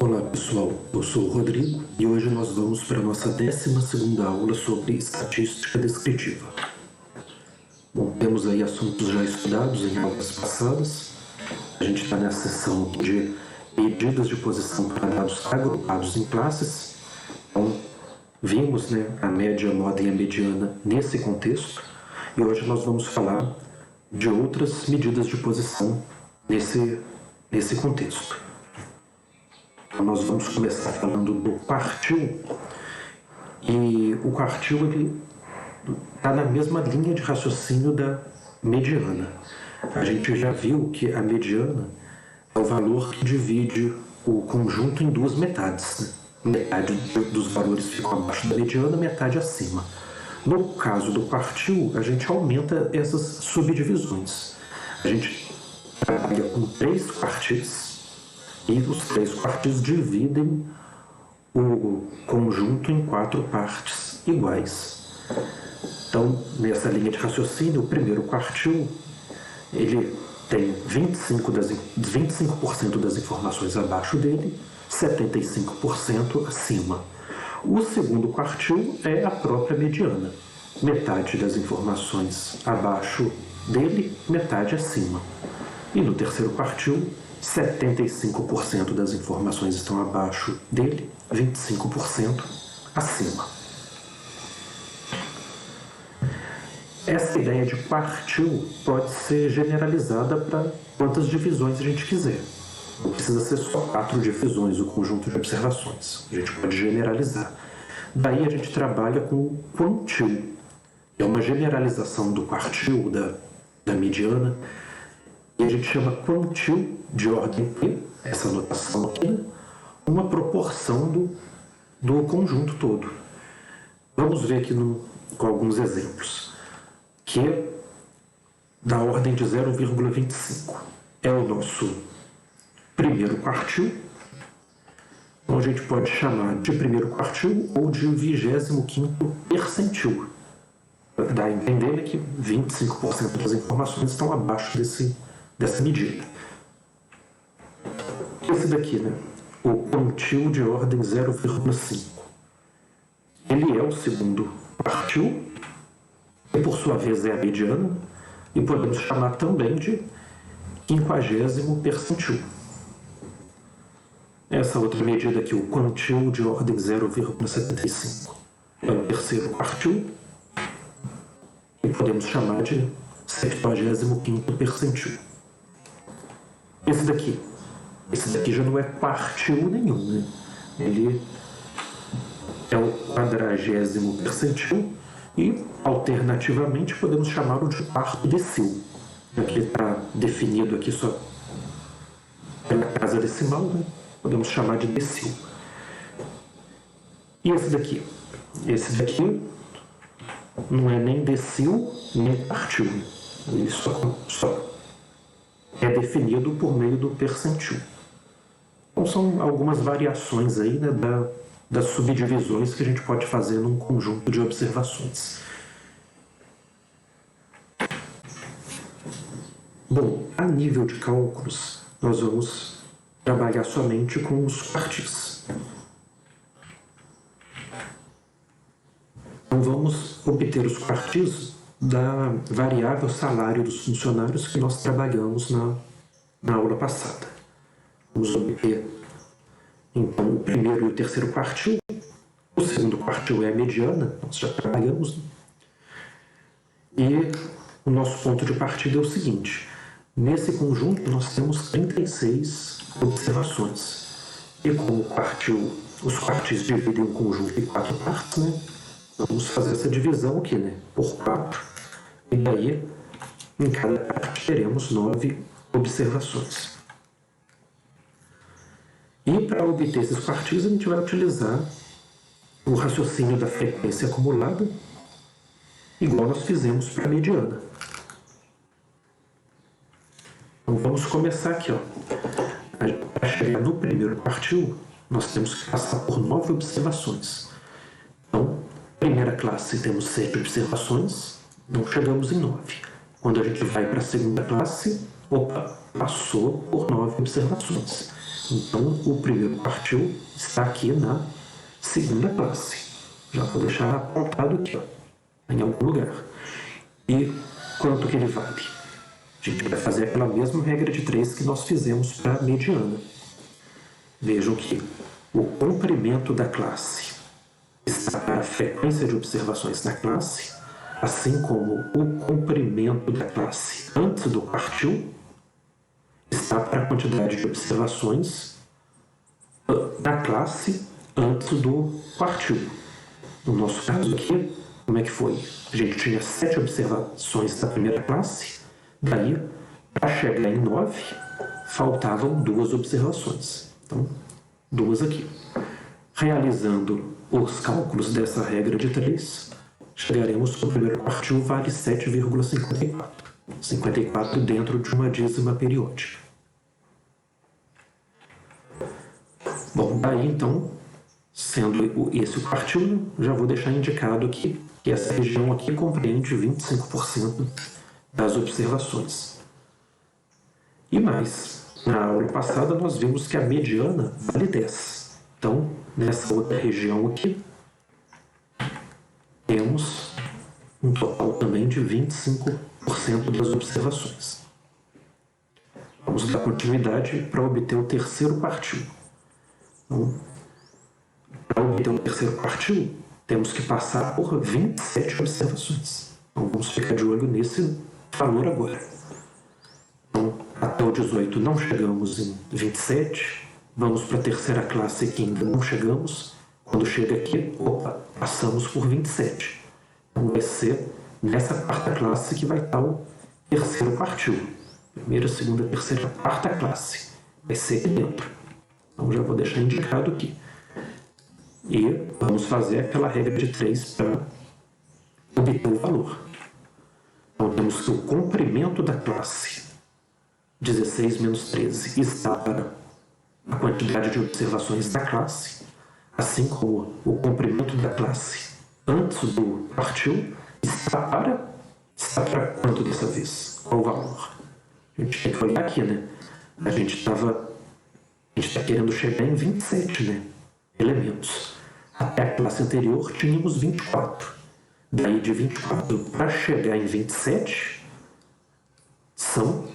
Olá pessoal, eu sou o Rodrigo e hoje nós vamos para a nossa 12ª aula sobre estatística descritiva. Bom, temos aí assuntos já estudados em aulas passadas. A gente está nessa seção de medidas de posição para dados agrupados em classes. Então, vimos a média, a moda e a mediana nesse contexto e hoje nós vamos falar de outras medidas de posição nesse contexto. Então, nós vamos começar falando do quartil, e o quartil está na mesma linha de raciocínio da mediana. A gente já viu que a mediana é o valor que divide o conjunto em duas metades. Metade dos valores ficam abaixo da mediana, metade acima. No caso do quartil, a gente aumenta essas subdivisões. A gente trabalha com 3 quartis, e os 3 quartis dividem o conjunto em 4 partes iguais. Então, nessa linha de raciocínio, o primeiro quartil ele tem 25% das informações abaixo dele, 75% acima. O segundo quartil é a própria mediana. Metade das informações abaixo dele, metade acima. E no terceiro quartil, 75% das informações estão abaixo dele, 25% acima. Essa ideia de quartil pode ser generalizada para quantas divisões a gente quiser. Não precisa ser só 4 divisões, o conjunto de observações. A gente pode generalizar. Daí a gente trabalha com o quantil, que é uma generalização do quartil, da mediana, e a gente chama quantil de ordem P, essa notação aqui, uma proporção do conjunto todo. Vamos ver aqui com alguns exemplos, que é da ordem de 0,25. É o nosso primeiro quartil. Então a gente pode chamar de primeiro quartil ou de 25º percentil. Dá a entender que 25% das informações estão abaixo dessa medida. Esse daqui, o quantil de ordem 0,5. Ele é o segundo quartil, que por sua vez é a mediana, e podemos chamar também de 50º percentil. Essa outra medida aqui, o quantil de ordem 0,75, é o terceiro quartil, e podemos chamar de 75º percentil. Esse daqui já não é quartil nenhum, Ele é o 40º percentil e, alternativamente, podemos chamá-lo de quarto decil. Aqui está definido aqui só pela casa decimal, Podemos chamar de decil. E esse daqui? Esse daqui não é nem decil, nem quartil. Ele só é definido por meio do percentil. Então são algumas variações aí, das subdivisões que a gente pode fazer num conjunto de observações. Bom, a nível de cálculos, nós vamos trabalhar somente com os quartis. Então vamos obter os quartis da variável salário dos funcionários que nós trabalhamos na aula passada. Vamos obter, então, o primeiro e o terceiro quartil. O segundo quartil é a mediana, nós já trabalhamos. E o nosso ponto de partida é o seguinte: nesse conjunto nós temos 36 observações. E como os quartis dividem o conjunto em 4 partes, vamos fazer essa divisão aqui, por 4. E daí, em cada parte, teremos 9 observações. E para obter esses quartis, a gente vai utilizar o raciocínio da frequência acumulada, igual nós fizemos para a mediana. Então vamos começar aqui. Para chegar no primeiro quartil, nós temos que passar por 9 observações. Então, primeira classe temos 7 observações, não chegamos em 9. Quando a gente vai para a segunda classe, passou por 9 observações. Então, o primeiro quartil está aqui na segunda classe. Já vou deixar apontado aqui, ó, em algum lugar. E quanto que ele vale? A gente vai fazer aquela mesma regra de 3 que nós fizemos para a mediana. Vejam que o comprimento da classe está para a frequência de observações da classe, assim como o comprimento da classe antes do quartil está para a quantidade de observações da classe antes do quartil. No nosso caso aqui, como é que foi? A gente tinha 7 observações da primeira classe, daí, para chegar em 9, faltavam 2 observações. Então, 2 aqui. Realizando os cálculos dessa regra de 3, chegaremos que o primeiro quartil vale 7,54. 54 dentro de uma dízima periódica. Bom, daí então, sendo esse o quartil, já vou deixar indicado aqui que essa região aqui compreende 25% das observações. E mais, na aula passada nós vimos que a mediana vale 10. Então, nessa outra região aqui, temos um total também de 25% das observações. Vamos dar continuidade para obter o terceiro quartil. Então, para obter o terceiro quartil, temos que passar por 27 observações. Então, vamos ficar de olho nesse valor agora. Então, até o 18 não chegamos em 27, vamos para a terceira classe que ainda não chegamos. Quando chega aqui, passamos por 27. Então, vai ser nessa quarta classe que vai estar o terceiro quartil. Primeira, segunda, terceira, quarta classe. Vai ser aqui dentro. Então, já vou deixar indicado aqui. E vamos fazer aquela regra de 3 para obter o valor. Então, temos que o comprimento da classe 16 menos 13 está para a quantidade de observações da classe, assim como o comprimento da classe antes do quartil está para quanto dessa vez? Qual o valor? A gente tem que olhar aqui, né? A gente está querendo chegar em 27, né? Elementos. Até a classe anterior tínhamos 24. Daí de 24 para chegar em 27 são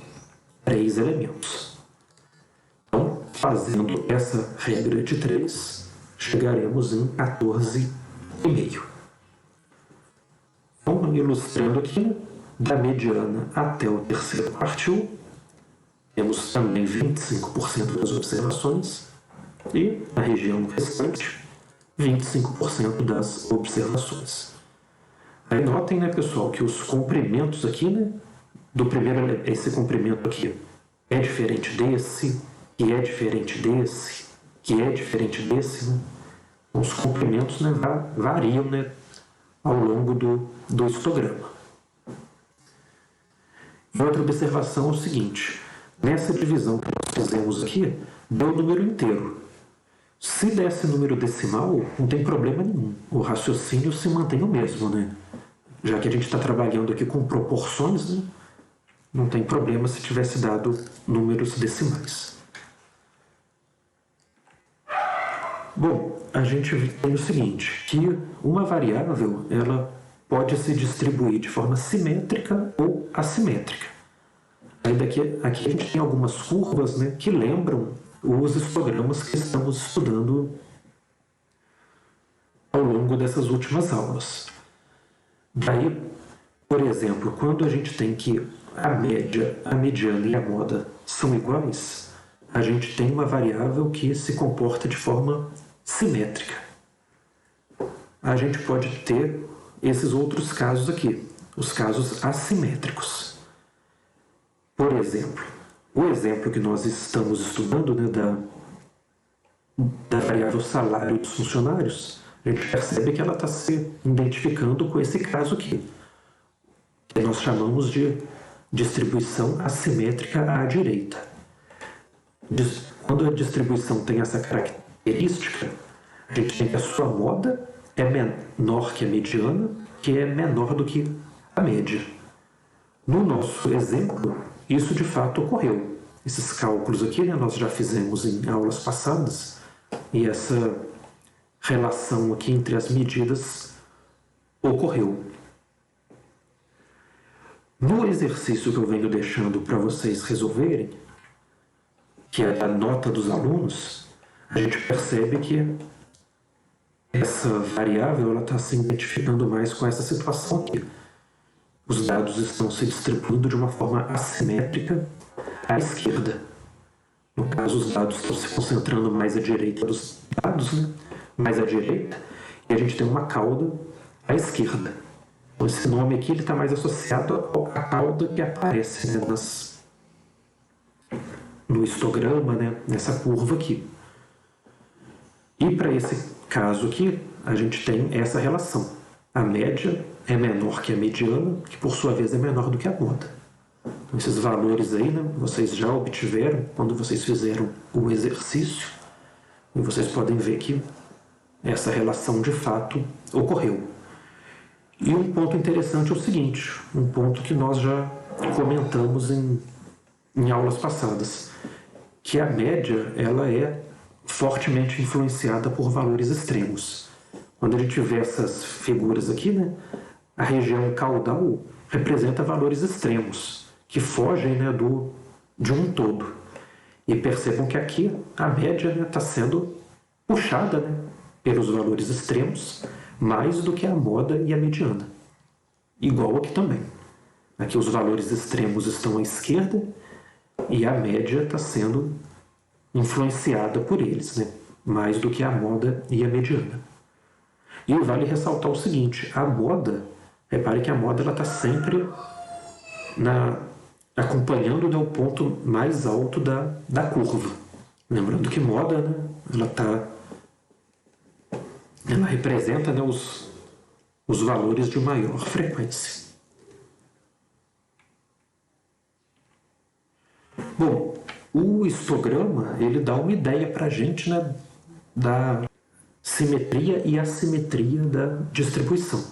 3 elementos. Então, fazendo essa regra de 3, chegaremos em 14,5. Então, ilustrando aqui, da mediana até o terceiro quartil, temos também 25% das observações e, na região restante, 25% das observações. Aí notem, né, pessoal, que os comprimentos aqui, né, do primeiro, esse comprimento aqui é diferente desse, que é diferente desse, que é diferente desse, né? Os comprimentos, né, variam, né, ao longo do histograma. E outra observação é o seguinte: nessa divisão que nós fizemos aqui, deu o número inteiro. Se desse número decimal, não tem problema nenhum. O raciocínio se mantém o mesmo, né? Já que a gente está trabalhando aqui com proporções, né? Não tem problema se tivesse dado números decimais. Bom, a gente tem o seguinte, que uma variável ela pode se distribuir de forma simétrica ou assimétrica. Aí aqui a gente tem algumas curvas, né, que lembram os histogramas que estamos estudando ao longo dessas últimas aulas. Daí, por exemplo, quando a gente tem que a média, a mediana e a moda são iguais, a gente tem uma variável que se comporta de forma simétrica. A gente pode ter esses outros casos aqui, os casos assimétricos. Por exemplo, o exemplo que nós estamos estudando, né, da variável salário dos funcionários, a gente percebe que ela está se identificando com esse caso aqui, que nós chamamos de distribuição assimétrica à direita. Quando a distribuição tem essa característica, a gente tem que a sua moda é menor que a mediana, que é menor do que a média. No nosso exemplo, isso de fato ocorreu. esses cálculos aqui, né, nós já fizemos em aulas passadas, e essa relação aqui entre as medidas ocorreu. No exercício que eu venho deixando para vocês resolverem, que é a nota dos alunos, a gente percebe que essa variável está se identificando mais com essa situação aqui. Os dados estão se distribuindo de uma forma assimétrica à esquerda. No caso, os dados estão se concentrando mais à direita dos dados, né? Mais à direita, e a gente tem uma cauda à esquerda. Então, esse nome aqui está mais associado à cauda que aparece, né, no histograma, né, nessa curva aqui. E para esse caso aqui, a gente tem essa relação. A média é menor que a mediana, que por sua vez é menor do que a moda. Então, esses valores aí, né, vocês já obtiveram quando vocês fizeram o exercício, e vocês podem ver que essa relação de fato ocorreu. E um ponto interessante é o seguinte, um ponto que nós já comentamos em aulas passadas, que a média ela é fortemente influenciada por valores extremos. Quando a gente vê essas figuras aqui, né, a região caudal representa valores extremos, que fogem, né, de um todo. E percebam que aqui a média está, né, sendo puxada, né, pelos valores extremos, mais do que a moda e a mediana. Igual aqui também. Aqui os valores extremos estão à esquerda e a média está sendo influenciada por eles, né? Mais do que a moda e a mediana. E vale ressaltar o seguinte, a moda, repare que a moda está sempre acompanhando, né, o ponto mais alto da curva. Lembrando que moda, né, ela representa, né, os valores de maior frequência. Bom, o histograma ele dá uma ideia para a gente, né, da simetria e assimetria da distribuição.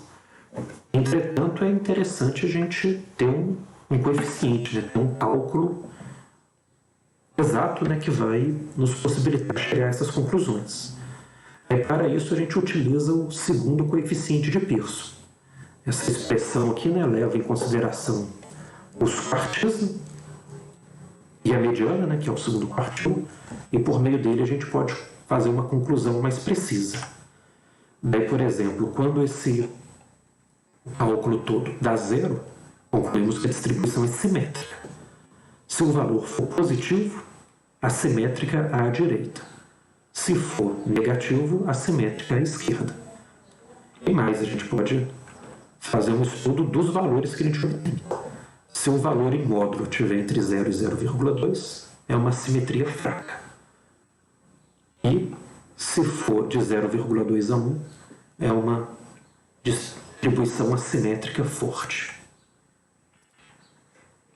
Entretanto, é interessante a gente ter um coeficiente, né, ter um cálculo exato, né, que vai nos possibilitar chegar a essas conclusões. E para isso a gente utiliza o segundo coeficiente de Pearson. Essa expressão aqui, né, leva em consideração os quartis e a mediana, né, que é o segundo quartil, e por meio dele a gente pode fazer uma conclusão mais precisa. Daí, por exemplo, quando esse cálculo todo dá zero, concluímos que a distribuição é simétrica. Se o valor for positivo, assimétrica à direita. Se for negativo, assimétrica à esquerda. E mais, a gente pode fazer um estudo dos valores que a gente obtém. Se um valor em módulo estiver entre 0 e 0,2, é uma simetria fraca. E se for de 0,2 a 1, é uma distribuição assimétrica forte.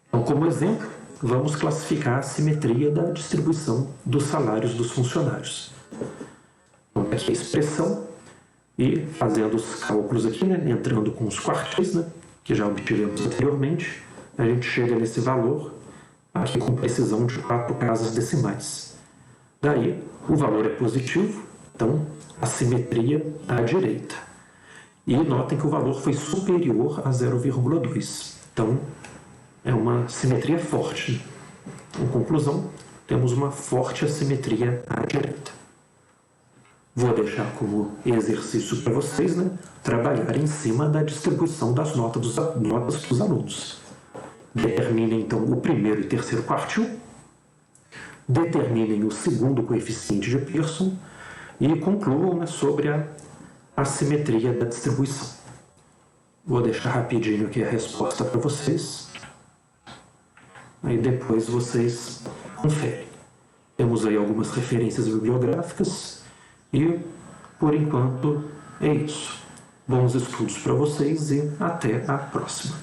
Então, como exemplo, vamos classificar a simetria da distribuição dos salários dos funcionários. Então, aqui a expressão, e fazendo os cálculos aqui, né, entrando com os quartis, né, que já obtivemos anteriormente, a gente chega nesse valor, aqui com precisão de 4 casas decimais. Daí, o valor é positivo, então a simetria à direita. E notem que o valor foi superior a 0,2. Então, é uma simetria forte. Em conclusão, temos uma forte assimetria à direita. Vou deixar como exercício para vocês, né, trabalhar em cima da distribuição das notas dos alunos. Determinem, então, o primeiro e terceiro quartil, determinem o segundo coeficiente de Pearson e concluam, né, sobre a assimetria da distribuição. Vou deixar rapidinho aqui a resposta para vocês. Aí depois vocês conferem. Temos aí algumas referências bibliográficas e, por enquanto, é isso. Bons estudos para vocês e até a próxima.